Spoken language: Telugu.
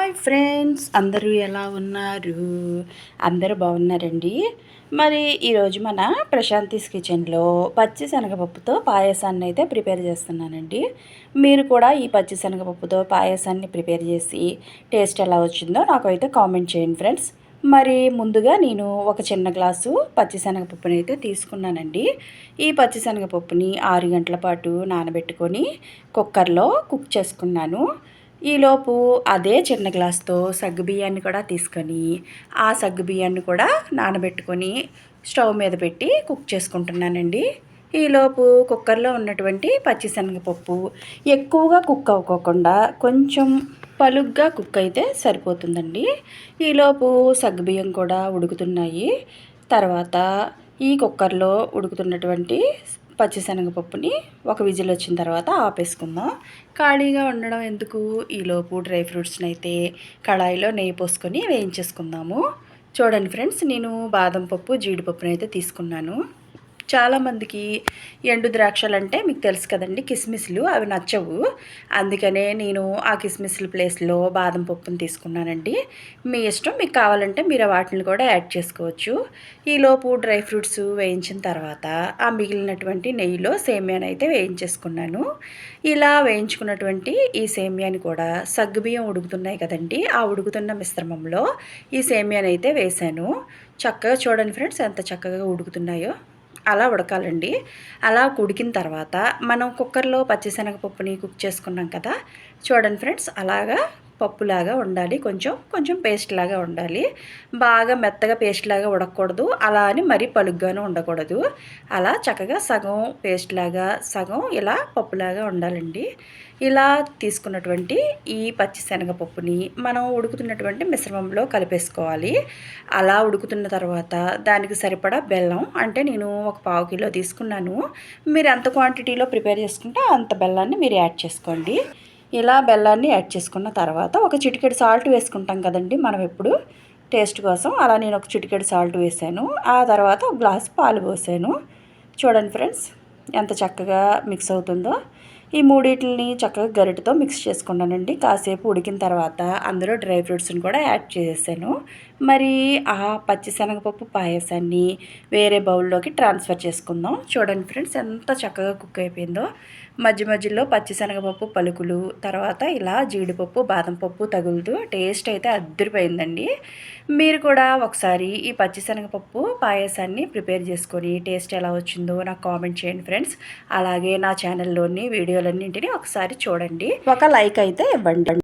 హాయ్ ఫ్రెండ్స్, అందరూ ఎలా ఉన్నారు? అందరూ బాగున్నారండి. మరి ఈరోజు మన ప్రశాంతీస్ కిచెన్లో పచ్చి శనగపప్పుతో పాయసాన్ని అయితే ప్రిపేర్ చేస్తున్నానండి. మీరు కూడా ఈ పచ్చి శనగపప్పుతో పాయసాన్ని ప్రిపేర్ చేసి టేస్ట్ ఎలా వచ్చిందో నాకు అయితే కామెంట్ చేయండి ఫ్రెండ్స్. మరి ముందుగా నేను ఒక చిన్న గ్లాసు పచ్చిశనగపప్పుని అయితే తీసుకున్నానండి. ఈ పచ్చిశనగపప్పుని 6 గంటల పాటు నానబెట్టుకొని కుక్కర్లో కుక్ చేసుకున్నాను. ఈలోపు అదే చిన్న గ్లాస్తో సగ్గుబియ్యాన్ని కూడా తీసుకొని ఆ సగ్గుబియ్యాన్ని కూడా నానబెట్టుకొని స్టవ్ మీద పెట్టి కుక్ చేసుకుంటున్నానండి. ఈలోపు కుక్కర్లో ఉన్నటువంటి పచ్చిశనగపప్పు ఎక్కువగా కుక్ అవ్వకోకుండా కొంచెం పలుగ్గా కుక్ అయితే సరిపోతుందండి. ఈలోపు సగ్గుబియ్యం కూడా ఉడుకుతున్నాయి. తర్వాత ఈ కుక్కర్లో ఉడుకుతున్నటువంటి పచ్చిశనగపప్పుని ఒక విజిల్ వచ్చిన తర్వాత ఆపేసుకుందాం. ఖాళీగా ఉండడం ఎందుకు, ఈలోపు డ్రై ఫ్రూట్స్ని అయితే కళాయిలో నెయ్యి పోసుకొని వేయించేసుకుందాము. చూడండి ఫ్రెండ్స్, నేను బాదం పప్పు జీడిపప్పుని అయితే తీసుకున్నాను. చాలామందికి ఎండు ద్రాక్షలు అంటే మీకు తెలుసు కదండి, కిస్మిస్లు అవి నచ్చవు. అందుకనే నేను ఆ కిస్మిస్ల ప్లేస్లో బాదం పప్పుని తీసుకున్నానండి. మీ ఇష్టం, మీకు కావాలంటే మీరు వాటిని కూడా యాడ్ చేసుకోవచ్చు. ఈలోపు డ్రై ఫ్రూట్స్ వేయించిన తర్వాత ఆ మిగిలినటువంటి నెయ్యిలో సేమియాని అయితే వేయించేసుకున్నాను. ఇలా వేయించుకున్నటువంటి ఈ సేమియాని కూడా సగ్గుబియ్యం ఉడుకుతున్నాయి కదండి, ఆ ఉడుకుతున్న మిశ్రమంలో ఈ సేమియాని అయితే వేశాను. చక్కగా చూడండి ఫ్రెండ్స్, ఎంత చక్కగా ఉడుకుతున్నాయో. అలా ఉడకాలండి. అలా ఉడికిన తర్వాత మనం కుక్కర్లో పచ్చిశనగపప్పుని కుక్ చేసుకున్నాం కదా, చూడండి ఫ్రెండ్స్, అలాగా పప్పులాగా ఉండాలి. కొంచెం కొంచెం పేస్ట్ లాగా ఉండాలి. బాగా మెత్తగా పేస్ట్ లాగా ఉడకకూడదు, అలా అని మరీ పలుగ్గాను ఉండకూడదు. అలా చక్కగా సగం పేస్ట్ లాగా సగం ఇలా పప్పులాగా ఉండాలండి. ఇలా తీసుకున్నటువంటి ఈ పచ్చిశనగపప్పుని మనం ఉడుకుతున్నటువంటి మిశ్రమంలో కలిపేసుకోవాలి. అలా ఉడుకుతున్న తర్వాత దానికి సరిపడా బెల్లం, అంటే నేను ఒక 1/2 కిలో తీసుకున్నాను. మీరు ఎంత క్వాంటిటీలో ప్రిపేర్ చేసుకుంటే అంత బెల్లాన్ని మీరు యాడ్ చేసుకోండి. ఇలా బెల్లాన్ని యాడ్ చేసుకున్న తర్వాత ఒక చిటికెడు సాల్ట్ వేసుకుంటాం కదండి మనం ఎప్పుడు టేస్ట్ కోసం, అలా నేను ఒక చిటికెడు సాల్ట్ వేసాను. ఆ తర్వాత ఒక గ్లాస్ పాలు పోసాను. చూడండి ఫ్రెండ్స్, ఎంత చక్కగా మిక్స్ అవుతుందో. ఈ మూడింటిని చక్కగా గరిటెతో మిక్స్ చేసుకున్నానండి. కాసేపు ఉడికిన తర్వాత అందులో డ్రై ఫ్రూట్స్ని కూడా యాడ్ చేసేసాను. మరి ఆ పచ్చిశనగపప్పు పాయసాన్ని వేరే బౌల్లోకి ట్రాన్స్ఫర్ చేసుకుందాం. చూడండి ఫ్రెండ్స్, ఎంత చక్కగా కుక్ అయిపోయిందో. మధ్య మధ్యలో పచ్చిశనగపప్పు పలుకులు, తర్వాత ఇలా జీడిపప్పు బాదం పప్పు తగులుతూ టేస్ట్ అయితే అద్దరిపోయిందండి. మీరు కూడా ఒకసారి ఈ పచ్చిశనగపప్పు పాయసాన్ని ప్రిపేర్ చేసుకొని టేస్ట్ ఎలా వచ్చిందో నాకు కామెంట్ చేయండి ఫ్రెండ్స్. అలాగే నా ఛానల్లోని వీడియోలన్నింటినీ ఒకసారి చూడండి, ఒక లైక్ అయితే ఇవ్వండి.